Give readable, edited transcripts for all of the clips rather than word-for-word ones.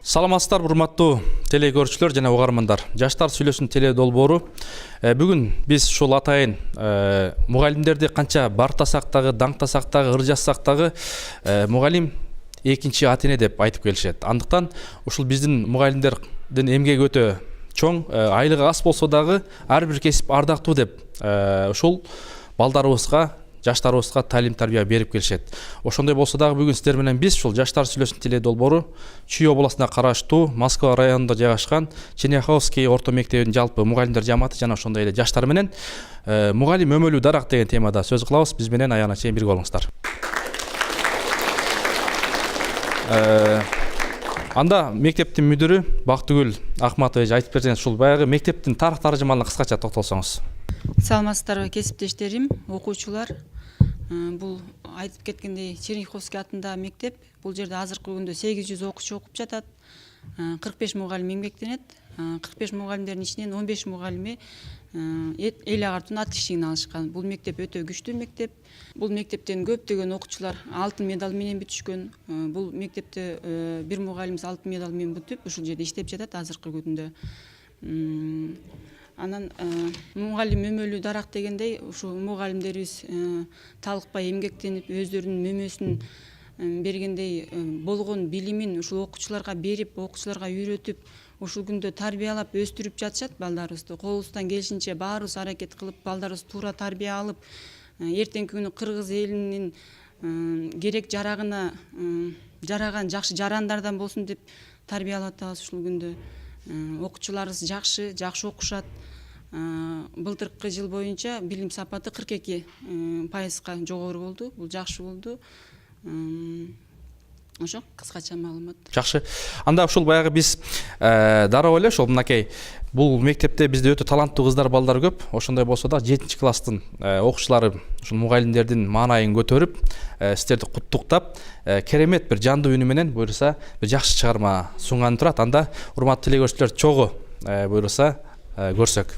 Саламатсыздар, урматтуу теле көрүүчүлөр жана угармандар. Жаштар сүйлөсүн теле долбоору. Бүгүн биз ушул атайын мугалимдерди канча бартасак дагы, даңктасак дагы, ыр жазсак дагы мугалим экинчи ата эне деп айтып келишет. Андыктан ушул биздин мугалимдердин эмгеги өтө чоң, айлыгы аз болсо дагы ар бир кесип ардактуу деп ушул балдарыбызга, жаштарыбызга талим тарбия берип келишет. Ошондой болсо дагы бүгүн сиздер менен биз ушул Жаштар сүйлөсүн теле долбоору Чүй областына караштуу Москва районунда жайгашкан Черняховский орто мектебинин жалпы мугалимдер жамааты жана ошондой эле жаштар менен мугалим өмөлүү дарак деген темада сөз кылабыз. Биз менен аягына чейин бирге болуңуздар. Анда мектептин мүдүрү Бактыгүл Акматович айтып берсеңиз, ушул баягы мектептин тарых тарыжымалына кыскача токтолсоңуз. Саламатсыздарбы кесиптештерим, окуучулар. Бул айтып кеткендей Черняховский атындагы мектеп. Бул жерде азыркы күндө 800 окуучу окуп жатат. 45 мугалим эмгектенет. 45 мугалимдердин ичинен 15 мугалими эл агартууну отличнигин алышкан. Бул мектеп өтө күчтүү мектеп. Бул мектептен көптөгөн окуучулар алтын медаль менен бүтүшкөн. Бул мектепте бир мугалимибиз алтын медаль менен бүтүп, ушул жерде иштеп жатат азыркы күндө. Анан мугалим өмөлүү дарак дегендей, ушул мугалимдерибиз талыкпай эмгектенип, өздөрүнүн мөмөсүн бергендей болгон билимин ушул окуучуларга берип, окуучуларга үйрөтүп, ушул күндө тарбиялап, өстүрүп жатышат балдарыбызды. Колубуздан келишинче баарыбыз аракет кылып, балдарыбыз туура тарбия алып, эртеңки күнү кыргыз элинин керек жарагына жараган жакшы жарандардан болсун деп тарбиялап атабыз ушул күндө. Окуучуларыбыз жакшы окушат. Былтыркы жыл боюнча билим сапаты 42% жогору болду. Бул жакшы болду. Ошо кыскача маалымат. Жакшы. Анда ушул баягы биз дароо эле ошол мынакей бул мектепте бизде өтө таланттуу кыздар, балдар көп. Ошондой болсо да 7-чи класстын окуучулары ушул мугалимдердин маанайын көтөрүп, сиздерди куттуктап, керемет бир жандуу үнү менен буюрса бир жакшы чыгарма сунганы турат. Анда урматтуу теле көрүүчүлөр, чогуу буюрса көрсөк.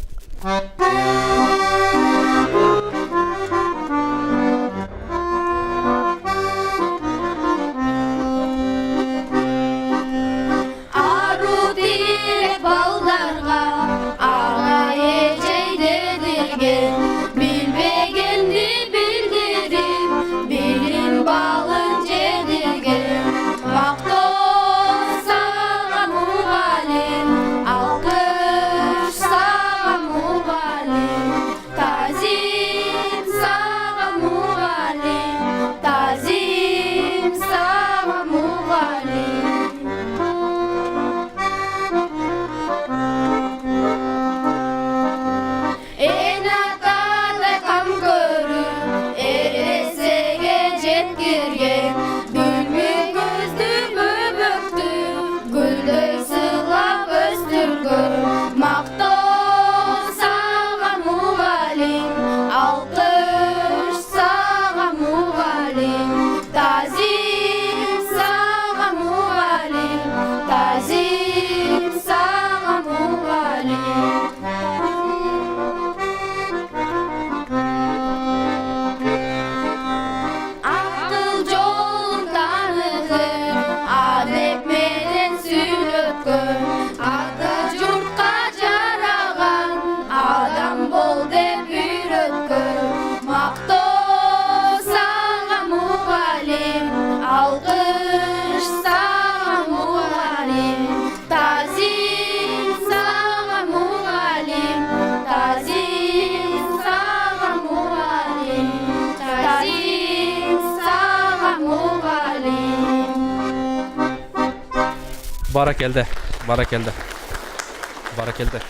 Баракелде.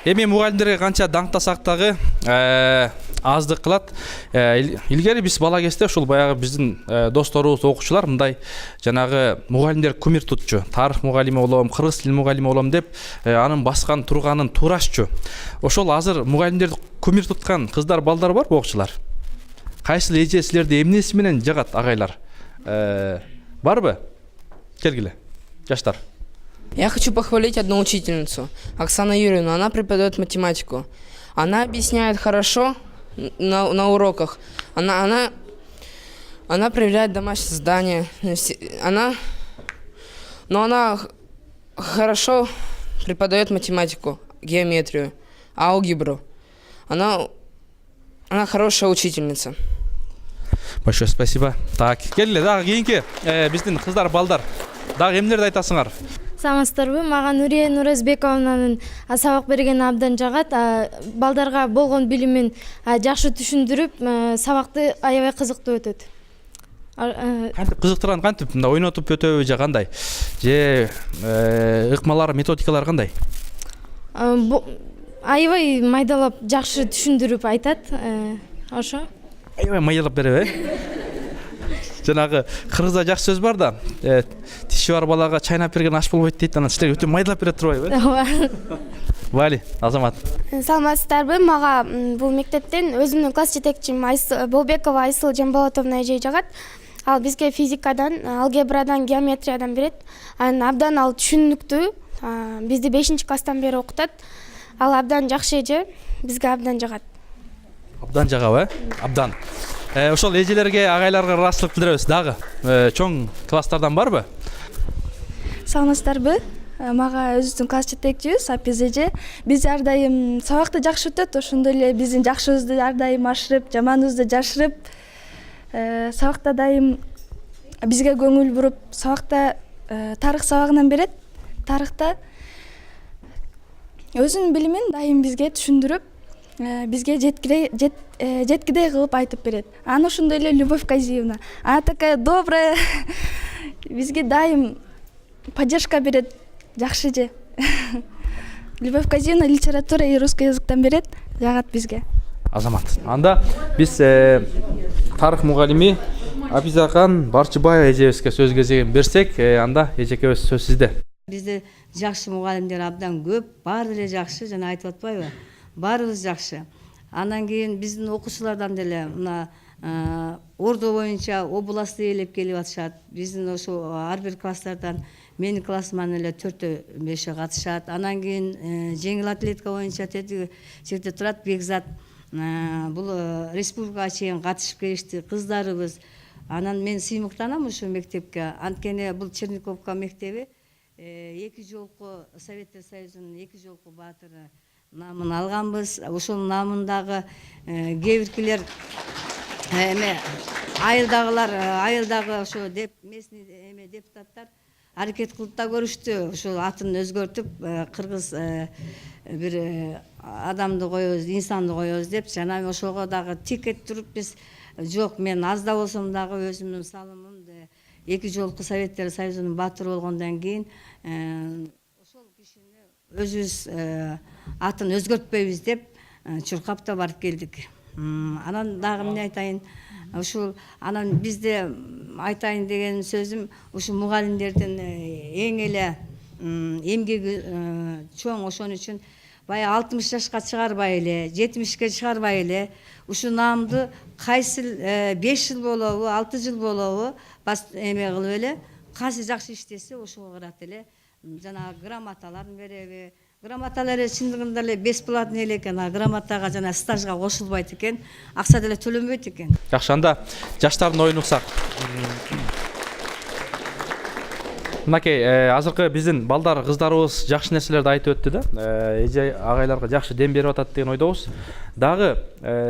Эми мугалимдерге канча даңктасак дагы аздык кылат. Илгери биз бала кезде ушул баягы биздин досторубуз, окуучулар мындай жанагы мугалимдер кумир тутчу. Тарых мугалими болом, кыргыз тили мугалими болом деп анын баскан турганын туурашчу. Ошол азыр мугалимдерди кумир туткан кыздар, балдар барбы, окуучулар? Кайсыл эже силерди эмнеси менен жагат, агайлар? Барбы? Келгиле. Жаштар. Я хочу похвалить одну учительницу, Оксану Юрьевну. Она преподает математику. Она объясняет хорошо на уроках. Она проверяет домашние задания. Но она хорошо преподает математику, геометрию, алгебру. Она хорошая учительница. Большое спасибо. Так, келгиле дагы кийинки биздин кыздар балдар. Дагы эмнелерди айтасыңар? Саламатсыздарбы? Мага Нурия Нуразбековнанын сабак бергени абдан жагат. Балдарга болгон билимин жакшы түшүндүрүп, сабакты аябай кызыктуу өтөт. Кантип кызыктырган, кантип мындай ойнотуп өтөбү же кандай? Же ыкмалар, методикалар кандай? Аябай майдалап жакшы түшүндүрүп айтат. Ошо. Аябай майдалап береби, жанагы кыргызда жакшы сөз бар да, тиши бар балага чайнап берген аш болбойт дейт. Анан силерге өтө майдалап берет турбайбы? Вали, Азамат. Саламатсыздарбы? Мага бул мектептен өзүмдүн класс жетекчим Болбекова Айсыл Жамболотовна эже жагат. Ал бизге физикадан, алгебрадан, геометриядан берет. Анан абдан ал түшүнүктүү. Бизди 5 класстан бери окутат. Ал абдан жакшы эже, бизге абдан жагат. Абдан жагабы? Абдан. Ошол эжелерге, агайларга ыраазычылык билдиребиз. Дагы чоң класстардан барбы? Саламатсыздарбы? Мага өзүбүздүн класс жетекчибиз Апиз эже. Биз ар дайым сабакты жакшы өтөт, ошондой эле биздин жакшыбызды ар дайым ашырып, жаманыбызды жашырып, сабакта дайым бизге көңүл буруп, сабакта тарых сабагынан берет. Тарыхта өзүнүн билимин дайым бизге түшүндүрүп, бизге жеткидей кылып айтып берет. Аны ошондой эле Любовь Казиевна. Она такая добрая. Бизге дайым поддержка берет. Жакшы же. Любовь Казиевна литература и русский языктан берет, жагат бизге. Азамат. Анда биз тарых мугалими Апизакан Барчыбаева эжебизге сөз кезегин берсек, анда эжекебиз сөз сизде. Бизде жакшы мугалимдер абдан көп, баары эле жакшы, жана айтып атпайбы? Баарыбыз жакшы. Андан кийин биздин окуучулардан деле мына Ордо боюнча областты ээлеп келип атышат. Биздин ошо ар бир класстардан менин классыман эле 4-5 катышат. Андан кийин жеңил атлетика боюнча тетиги жерде турат Бекзат. Бул республикага чейин катышып келишти кыздарыбыз. Анан мен сыймыктанам ушул мектепке. Анткени бул Черниковка мектеби 2 жолку Советтер Союзунун 2 жолку баатыры намын алганбыз. Ошол намындагы кээ-биркилер айылдагылар ошо местный депутаттар аракет кылып да көрүштү. Ошол атын өзгөртүп кыргыз бир адамды коебуз, инсанды коебуз деп, жана ошого дагы тикет туруп биз жок, мен аз да болсом дагы өзүмдүн салымым 2 жолку Советтер Союзунун баатыры болгондон кийин ошол кишини өзүбүз атын өзгөртпөйбүз деп чуркап да барып келдик. Анан дагы эмне айтайын? Ушул анан бизде айтайын деген сөзүм, ушул мугалимдердин эң эле эмгеги чоң. Ошон үчүн баягы 60 жашка чыгарбай эле, 70ке чыгарбай эле ушул наамды кайсы 5 жыл болобу, 6 жыл болобу эме кылып эле, кайсы жакшы иштесе ошого карата эле жана грамоталарын береби. Грамоталар чындыгында эле бесплатный эле экен, грамотага жана стажга кошулбайт экен, акча деле төлөнбөйт экен. Жакшы, анда жаштардын оюн уксак. Мынакей азыркы биздин балдар, кыздарыбыз жакшы нерселерди айтып өттү да. Эже агайларга жакшы дем берип атат деген ойдобуз. Дагы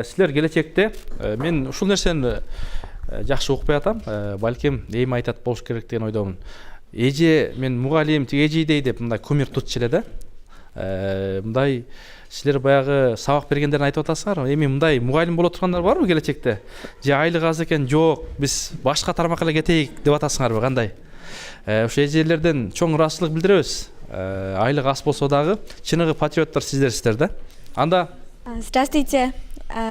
силер келечекте мен ушул нерсени жакшы укпай атам. Балким эми айтат болуш керек деген ойдомун. Эже мен мугалим, эжейдей деп мындай кумир тутчу эле да. Мындай силер баягы сабак бергендерин айтып атасыңар. Эми мындай мугалим боло тургандар барбы келечекте? Же айлык аз экен, жок, биз башка тармакка эле кетейик деп атасыңарбы, кандай? Ошо эжелерден чоң ыраазычылык билдиребиз. Айлык аз болсо дагы чыныгы патриоттор сиздерсиздер да. Анда Здравствуйте.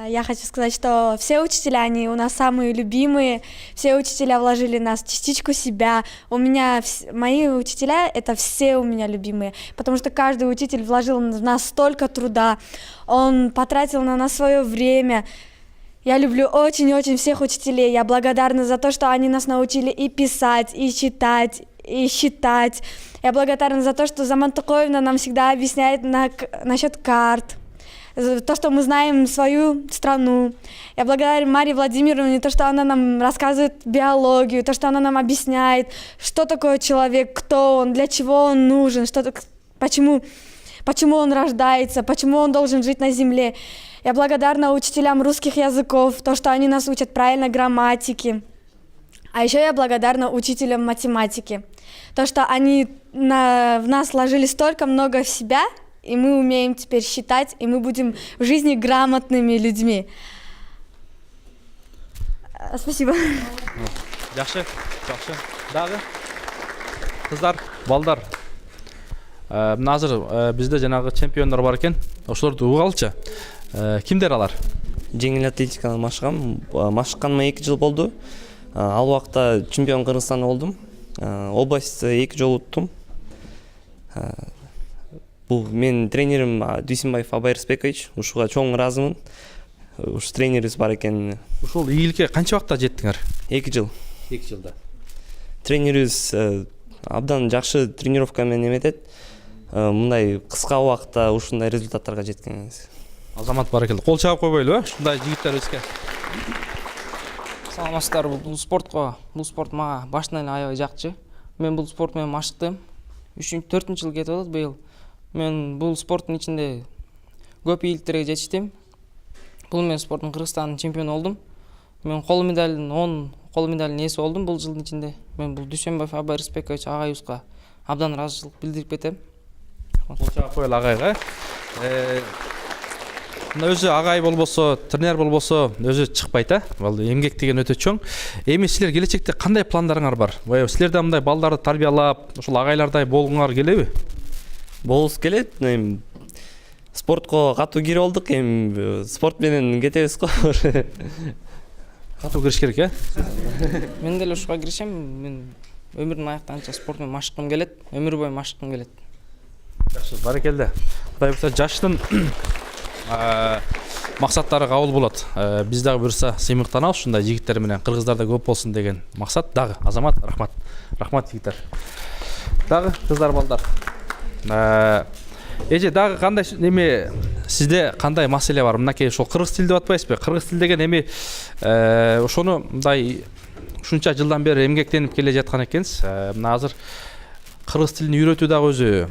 Я хочу сказать, что все учителя, они у нас самые любимые. Все учителя вложили в нас частичку себя. У меня мои учителя — это все у меня любимые, потому что каждый учитель вложил в нас столько труда. Он потратил на нас свое время. Я люблю очень-очень всех учителей. Я благодарна за то, что они нас научили и писать, и читать, и считать. Я благодарна за то, что Заман Тукоевна нам всегда объясняет насчет карт. то, что мы знаем свою страну. Я благодарю Марии Владимировне, то, что она нам рассказывает биологию, то, что она нам объясняет, что такое человек, кто он, для чего он нужен, почему он рождается, почему он должен жить на земле. Я благодарна учителям русских языков, то, что они нас учат правильно грамматике. А еще я благодарна учителям математики, то, что они в нас вложили столько много в себя, и мы умеем теперь считать, и мы будем в жизни грамотными людьми. Спасибо. Жақсы. Дағы қыздар, балдар. Мына азыр бізде жаңағы чемпиондар бар екен. Ошолорду угалчы. Кимдер алар? Жеңіл атлетиканы машыққаныма 2 жыл болды. Ал уақытта чемпион Кыргызстанда болдум. Область 2 жол уттум. Бұл мен тренерім Дүйсенбаев Абай Рысбекович. Ушуга чоң ыраазымын. Ушу тренерибиз бар экен. Ушул ийгиликке канча убакытта жеттиңер? 2 жыл. 2 жылда. Тренерибиз абдан жакшы тренировка менен эметет. Мындай кыска убакытта ушундай результаттарга жеткенбиз. Азамат баракелде. Кол чаап койбойлу, ушундай жигиттерибизге. Саламатсыздар, бул спорт мага башынан эле аябай жакчы. Мен бул спорт менен машыктым. 3-4 жыл кетип атат быйыл. Мен бул спорттун ичинде көп ийгиликтерге жетиштим. Бул мен спорттун Кыргызстандын чемпиону болдум. Мен кол медалдын 10 кол медалдын ээси болдум бул жылдын ичинде. Мен бул Дүйсенбаев Абай Рысбекович агайыбызга абдан ыраазычылык билдирип кетем. Кол чаап коелу агайга. Өзү агай болбосо, тренер болбосо өзү чыкпайт, Ал эмгек деген өтө чоң. Эми силер келечекте кандай пландарыңар бар? Силер да мындай балдарды тарбиялап, ушул агайлардай болгуңар келеби? Болубуз келет. Спортко катуу кирип болдук. Спорт менен кетебиз го. Катуу кириш керек, Мен деле ушуга киришем. Мен өмүрдүн аяктанча спорт менен машыккым келет. Өмүр бою машыккым келет. Жакшы, баракелде. Кудай буйрса жаштын максаттары кабыл болот. Биз дагы буйрса сыймыктанабыз ушундай жигиттер менен, кыргыздарда көп болсун деген максат дагы. Азамат, рахмат. Рахмат жигиттер. Дагы кыздар, балдар. Эже дагы кандай неме сизде кандай маселе бар? Мынакей ошол кыргыз тил деп атпайсызбы? Кыргыз тил деген эми ошону мындай ушунча жылдан бери эмгектенип келе жаткан экенсиз. Мына азыр кыргыз тилин үйрөтүү дагы өзү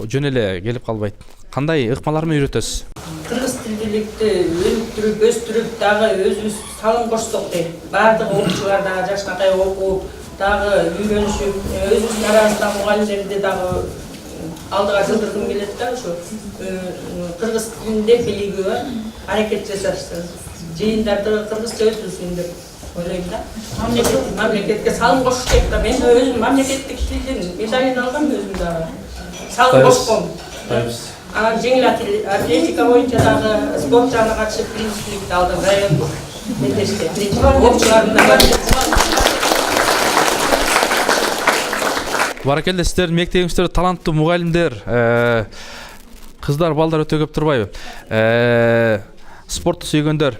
жөн эле келип калбайт. Кандай ыкмалар менен үйрөтөсүз? Кыргыз тилдүүлүктү өнүктүрүп, өстүрүп дагы өзүбүз салым кошсок дейт. Бардык окуучулар дагы жашнакай окуп, дагы үйрөнүшүп, өзүбүздүн арабызда мугалимдерди дагы алдыга жылдыргым келет да, ушу кыргыз тилинде билиги бар, аракет жасашсын. Жыйындарды кыргызча өтүлсүн деп ойлойм да. Мамлекетке салым кошуш керек да. Мен өзүм мамлекеттик тилдин медалин алгам өзүм дагы. Салым кошком. Жеңил атлетика боюнча дагы спорт жагына катышып биринчиликти алдым райондук мектепте. Окуучуларым да бар. Баракелде, сиздердин мектебиңиздер таланттуу мугалимдер, кыздар, балдар өтө көп турбайбы? Спортту сүйгөндөр.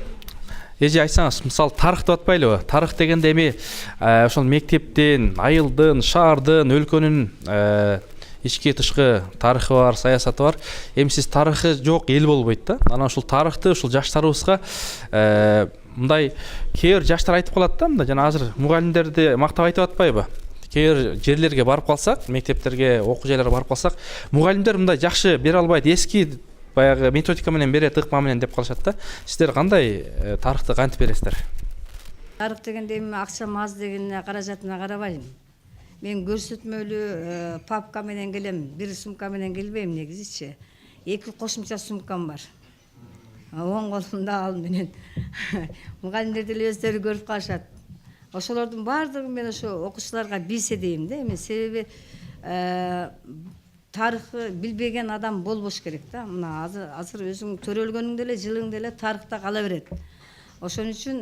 Эже айтсаңыз, мисалы тарых деп атпайлыбы? Тарых дегенде эми ошол мектептин, айылдын, шаардын, өлкөнүн ички тышкы тарыхы бар, саясаты бар. Эми сиз тарыхы жок эл болбойт да. Анан ушул тарыхты ушул жаштарыбызга мындай кээ бир жаштар айтып калат да, мындай жана азыр мугалимдерди мактап айтып атпайбы? Кээ бир жерлерге барып калсак, мектептерге, окуу жайларга барып калсак, мугалимдер мындай жакшы бере албайт, эски баягы методика менен берет, ыкма менен деп калышат да. Сиздер кандай тарыхты кантип бересиздер? Тарых дегенде эми акча аз дегенине каражатына карабайм. Мен көрсөтмөлүү папка менен келем, бир сумка менен келбейм негизичи. 2 кошумча сумкам бар. Оң колумда ал менен. Мугалимдер деле өздөрү көрүп калышат. Ошолордун баардыгы мен ошо окуучуларга билсе дейм да. Эми себеби тарыхты билбеген адам болбош керек да. Мына азыр өзүң төрөлгөнүң деле, жылың деле тарыхта кала берет. Ошон үчүн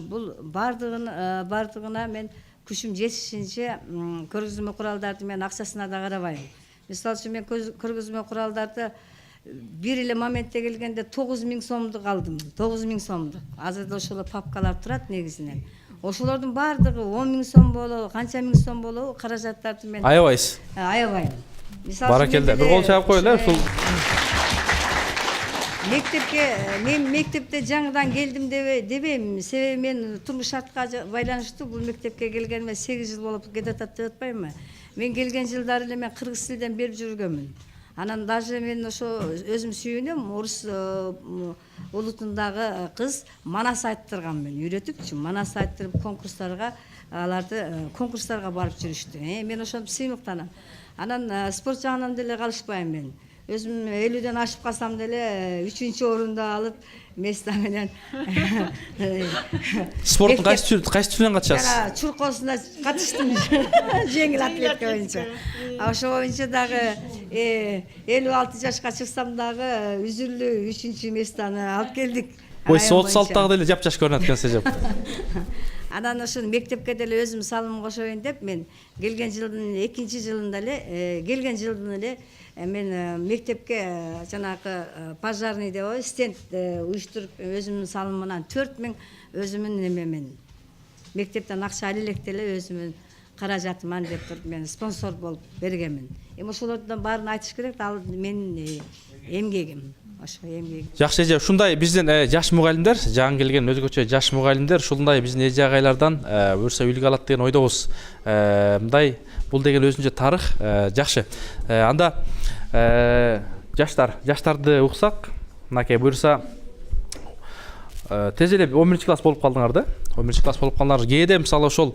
бул бардыгына мен күшүм жетишинче көргөзмө куралдарды мен акчасына да карабайм. Мисалы үчүн мен көргөзмө куралдарды бир эле моментте келгенде 9000 сомдук алдым. 9000 сомдук. Азыр да ошол папкалар турат негизинен. Ошолордун бардыгы 10.000 сом болобу, канча миң сом болобу, каражаттарды мен Аябайсыз. Аябайм. Баракелде. Бир кол чаап коелу, ушул мен мектепте жаңыдан келдим дебейм. Себеби мен турмуш шартка байланыштуу бул мектепке келгениме 8 жыл болуп кетатат деп атпаймынбы? Мен келген жылдары эле мен кыргыз тилден берип жүргөнмүн. Анан даже мен ошо өзүм сүйүнөм, орус улутундагы кыз манас айттыргам мен, үйрөтүпчү. Манас айттырып конкурстарга конкурстарга барып жүрүштү. Мен ошону сыймыктанам. Анан спорт жагынан деле калышпайм мен. Өзүм 50ден ашып калсам деле 3-орунду алып места менен Спорттун кайсы түрүнөн катышасыз? Чуркоосуна катыштым. Жеңил атлетика боюнча. Ошо боюнча дагы 56 жашка чыксам дагы үзүрлүү 3-местаны алып келдик. Ой, 36-тагы деле жапжаш көрүнөт экенсиз деп. Анан ошо мектепке деле өзүм салым кошоюн деп мен келген жылдын 2-жылында эле мен мектепке жанагы пожарный деп стенд уюштуруп өзүмдүн салымым менен 4000 өзүмдүн эмемен мектептен акча али электе эле өзүмдүн каражатыман деп туруп мен спонсор болуп бергенмин. Ошолордун баарын айтыш керек, ал менин эмгегим. Жакшы эже, ушундай биздин жаш мугалимдер, жаңы келген өзгөчө жаш мугалимдер ушундай биздин эже агайлардан өрсө үлгү алат деген ойдобуз. Мындай бул деген өзүнчө тарых жакшы. Анда жаштарды уксак, мынакей буюрса тез эле 11-класс болуп калдыңар да? 11-класс болуп калдыңар. Кээде мисалы ошол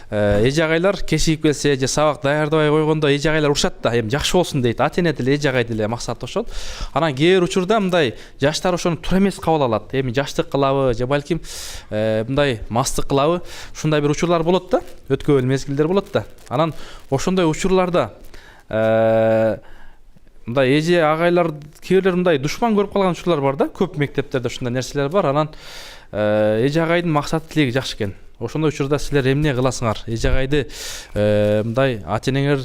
эже агайлар кечигип келсе же сабак даярдабай койгондо эже агайлар урушат да, эми жакшы болсун дейт. Ата-эне деле эже агай деле максат ошол. Анан кээ бир учурда мындай жаштар ошону туура эмес кабыл алат. Эми жаштык кылабы же балким мындай мастык кылабы? Ушундай бир учурлар болот да, өткөн мезгилдер болот да. Анан ошондой учурларда мындай эже агайлар кээрлер мындай душман көрүп калган учурлар бар да, көп мектептерде ушундай нерселер бар. Анан эже агайдын максат тилеги жакшы экен. Ошондой учурда силер эмне кыласыңар? Эже агайды мындай ата-энеңер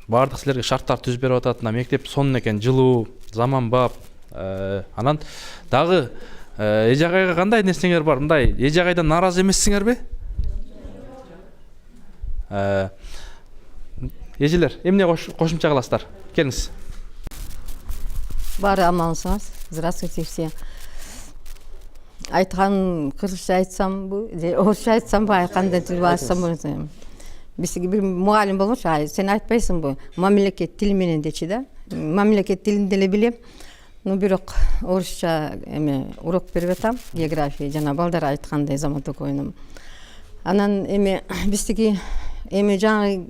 баардык силерге шарттар түзүп берип атат. Мектеп сонун экен, жылуу, заманбап. Анан дагы эже агайга кандай нерсеңер бар? Мындай эже агайдан нааразы эмессиңерби? Эжелер, эмне кошумча кыласыздар? Келиңиз. Баары амансыңыз. Здравствуйте все. Айткан кыргызча айтсамбы, же орусча айтсамбы, кандай тил айтсам, бизге бир мугалим болгончу, сен айтпайсыңбы? Мамлекет тили менен дечи да. Мамлекет тилин деле билем. Бирок орусча урок берип атам, география, жана балдар айткандай замандык ойнум. Анан биздики жаңы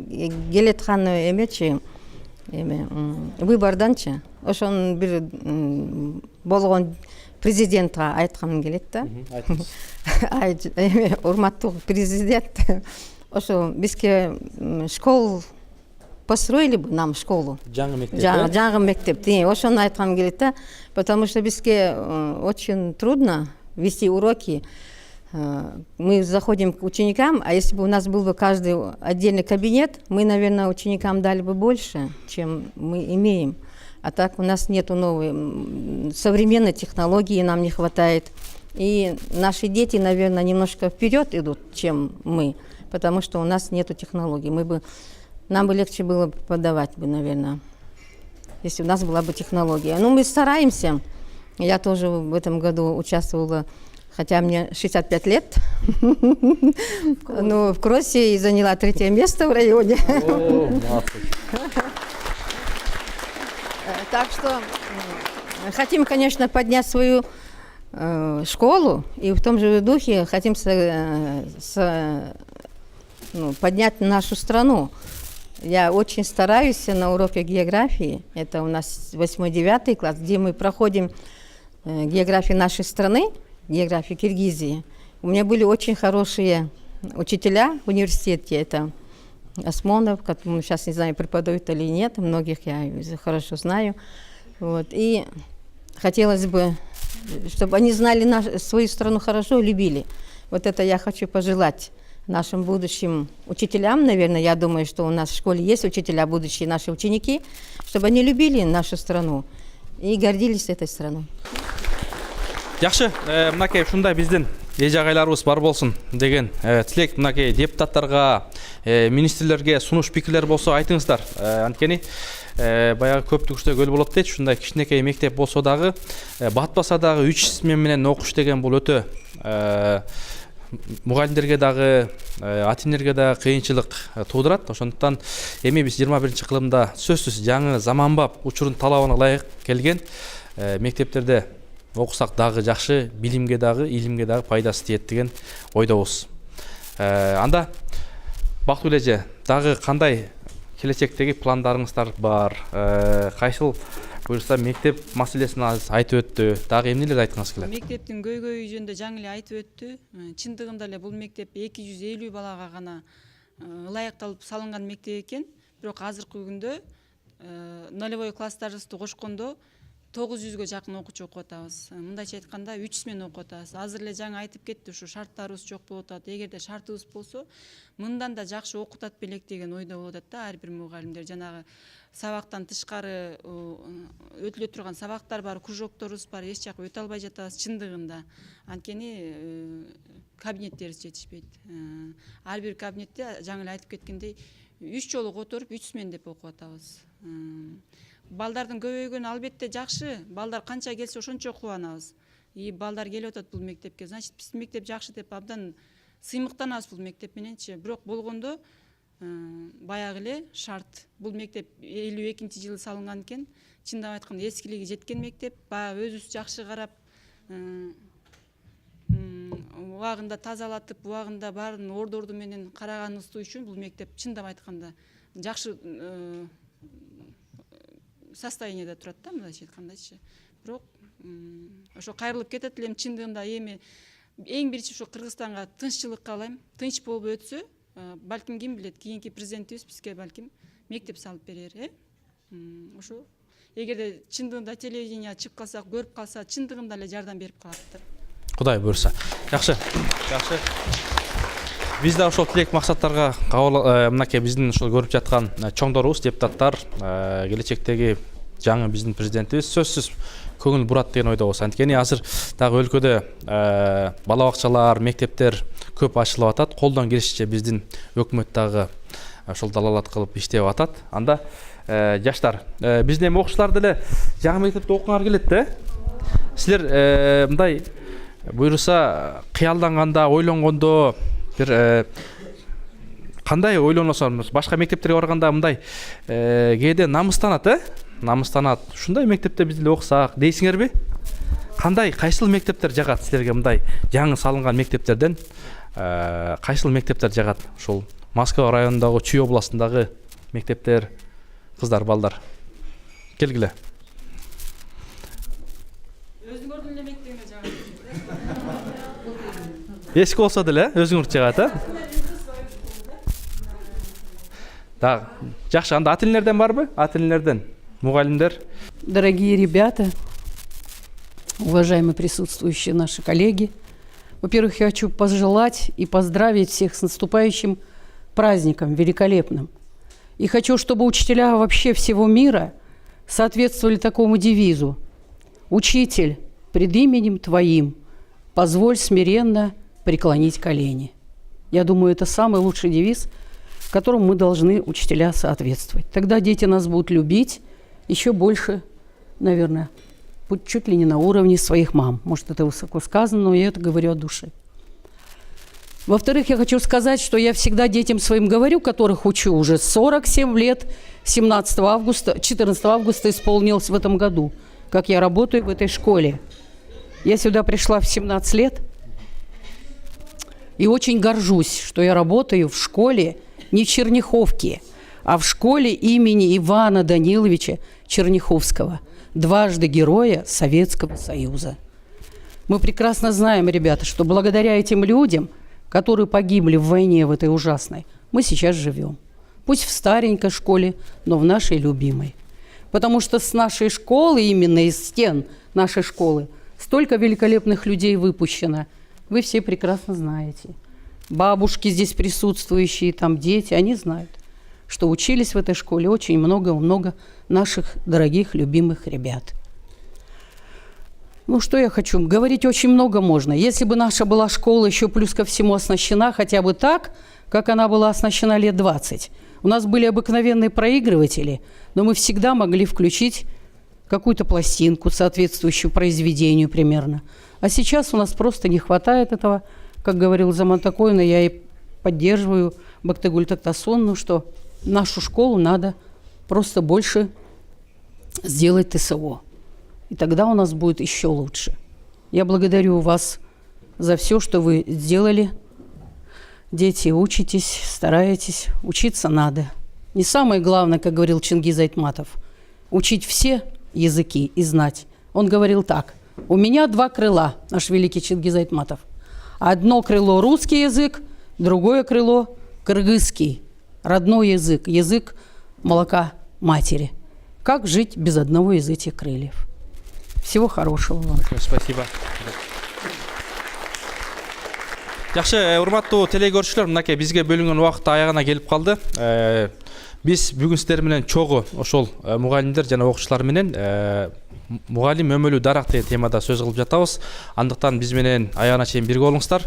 келеткан эмечи, выборданчы, ошонун бир болгон президентке айткым келет да. Урматтуу президент, ошо бизге школ построили бы нам школу. Жаңы мектеп. Ошону айткым келет да, потому что бизге очень трудно вести уроки. Мы заходим к ученикам, а если бы у нас был бы каждый отдельный кабинет, мы, наверное, ученикам дали бы больше, чем мы имеем. А так у нас нету новой современной технологии, нам не хватает. И наши дети, наверное, немножко вперед идут, чем мы, потому что у нас нету технологий. Нам бы легче было подавать бы, наверное, если у нас была бы технология. Ну, мы стараемся. Я тоже в этом году участвовала. Хотя мне 65 лет, но в кроссе и заняла 3-е место в районе. Так что хотим, конечно, поднять свою школу, и в том же духе хотим поднять нашу страну. Я очень стараюсь на уроке географии, это у нас 8-9 класс, где мы проходим географию нашей страны, географии Киргизии. У меня были очень хорошие учителя в университете. Это Осмонов, который сейчас не знаю, преподает или нет. Многих я хорошо знаю. И хотелось бы, чтобы они знали свою страну хорошо и любили. Вот это я хочу пожелать нашим будущим учителям. Наверное, я думаю, что у нас в школе есть учителя, будущие наши ученики, чтобы они любили нашу страну и гордились этой страной. Жакшы, мынакей ушундай биздин эже агайларыбыз бар болсун деген тилек мынакей депутаттарга, министрлерге сунуш пикирлер болсо айтыңыздар. Анткени баягы көптүгүчтө көл болот дейт. Ушундай кичинекей мектеп болсо дагы, батпаса дагы 3 смен менен окуш деген бул өтө мугалимдерге дагы, ата энелерге дагы кыйынчылык туудурат. Ошондуктан эми биз 21 кылымда сөзсүз жаңы заманбап учурдун талабына ылайык келген мектептерде окусак дагы жакшы, билимге дагы, илимге дагы пайдасы тиет деген ойдобуз. Анда Бактыгүл эже, дагы кандай келечектеги пландарыңыздар бар? Кайсыл буюрса мектеп маселесин айтып өттү. Дагы эмнелерди айткыңыз келет? Мектептин көйгөйү жөнүндө жаңы эле айтып өттү. Чындыгында эле бул мектеп 250 балага гана ылайыкталып салынган мектеп экен. Бирок азыркы күндө нолевой класстарыбызды кошкондо 900-гө жакын окуучу окуп атабыз. Мындайча айтканда 3 смен окуп атабыз. Азыр эле жаңы айтып кетти, ушу шарттарыбыз жок болуп атат. Эгерде шартыбыз болсо, мындан да жакшы окутат белек деген ойдо болуп атат да ар бир мугалимдер. Жанагы сабактан тышкары өтүлө турган сабактар бар, кружокторубуз бар, эч жака өтө албай жатабыз чындыгында. Анткени кабинеттерибиз жетишпейт. Ар бир кабинетте жаңы эле айтып кеткендей 3 жолу которуп 3 смен деп окуп атабыз. Балдардын көбөйгөнү албетте жакшы. Балдар канча келсе ошончо кубанабыз. Балдар келип атат бул мектепке. Значит, биздин мектеп жакшы деп абдан сыймыктанабыз бул мектеп мененчи. Бирок болгондо баягы эле шарт. Бул мектеп 52-жылы салынган экен. Чындап айтканда эскилиги жеткен мектеп. Баягы өзүбүз жакшы карап, убагында тазалатып, убагында баарын ордорду менен караганыбыз үчүн бул мектеп чындап айтканда жакшы состояниеде турат да, мындайча айткандачы. Бирок ошо кайрылып кетет элем чындыгында. Эми эң биринчи ушу Кыргызстанга тынччылык каалайм. Тынч болуп өтсө, балким ким билет, кийинки президентибиз бизге балким мектеп салып берер, Ошо эгерде чындыгында телевидение чыгып калсак, көрүп калса, чындыгында эле жардам берип калаттыр. Кудай буйрса. Жакшы. Жакшы. Биз да ошол тилек максаттарга мынакей биздин ошол көрүп жаткан чоңдорубуз, депутаттар, келечектеги жаңы биздин президентибиз сөзсүз көңүл бурат деген ойдобуз. Анткени азыр дагы өлкөдө бала бакчалар, мектептер көп ачылып атат. Колдон келишинче биздин өкмөт дагы ошол далалат кылып иштеп атат. Анда жаштар, биздин эми окуучулар деле жаңы мектепте окуңар келет да. Силер мындай буйруса кыялданганда, ойлонгондо бир кандай ойлоносоңуз? Башка мектептерге барганда мындай кээде намыстанат, намыстанат. Ушундай мектепте биз деле окусак дейсиңерби? Кандай, кайсыл мектептер жагат силерге мындай жаңы салынган мектептерден? Кайсыл мектептер жагат? Ушул Москва районундагы Чүй областындагы мектептер, кыздар, балдар. Келгиле. Өзүңөрдүн эле мектебиңе жагат. Эски болсо деле өзүңөр жагат, Да, жакшы. Анда ата энелерден барбы? Ата энелерден, мугалимдер. Дорогие ребята, уважаемые присутствующие наши коллеги, во-первых, я хочу пожелать и поздравить всех с наступающим праздником великолепным. И хочу, чтобы учителя вообще всего мира соответствовали такому девизу: «Учитель, пред именем Твоим позволь смиренно преклонить колени». Я думаю, это самый лучший девиз, которому мы должны, учителя, соответствовать. Тогда дети нас будут любить еще больше, наверное, чуть ли не на уровне своих мам. Может, это высоко сказано, но я это говорю от души. Во-вторых, я хочу сказать, что я всегда детям своим говорю, которых учу уже 47 лет, 14 августа исполнилось в этом году, как я работаю в этой школе. Я сюда пришла в 17 лет и очень горжусь, что я работаю в школе не в Черняховке, а в школе имени Ивана Даниловича Черняховского, дважды Героя Советского Союза. Мы прекрасно знаем, ребята, что благодаря этим людям, которые погибли в войне в этой ужасной, мы сейчас живем. Пусть в старенькой школе, но в нашей любимой. Потому что с нашей школы, именно из стен нашей школы, столько великолепных людей выпущено. Вы все прекрасно знаете. Бабушки здесь присутствующие, там дети, они знают, что учились в этой школе очень много-много наших дорогих, любимых ребят. Ну, что я хочу? Говорить очень много можно. Если бы наша была школа еще плюс ко всему оснащена хотя бы так, как она была оснащена лет 20. У нас были обыкновенные проигрыватели, но мы всегда могли включить какую-то пластинку, соответствующую произведению примерно. А сейчас у нас просто не хватает этого. Как говорил Заман Такоевна, я и поддерживаю Бактыгуль Тактасонну, что нашу школу надо просто больше сделать ТСО. И тогда у нас будет еще лучше. Я благодарю вас за все, что вы сделали. Дети, учитесь, стараетесь. Учиться надо. Не самое главное, как говорил Чингиз Айтматов, учить все языки и знать. Он говорил так: у меня 2 крыла, наш великий Чингиз Айтматов. Одно крыло русский язык, другое крыло кыргызский, родной язык, язык молока матери. Как жить без одного из этих крыльев? Всего хорошего вам. Спасибо. Жакшы, урматтуу телегөрүүчүлөр, мынакей бизге бөлүнгөн убакыт аягына келип калды. Биз бүгүн сиздер менен чогуу ошол мугалимдер жана окуучулар менен мугалим өмөлүү дарак деген темада сөз кылып жатабыз. Андыктан биз менен аягына чейин бирге болуңуздар.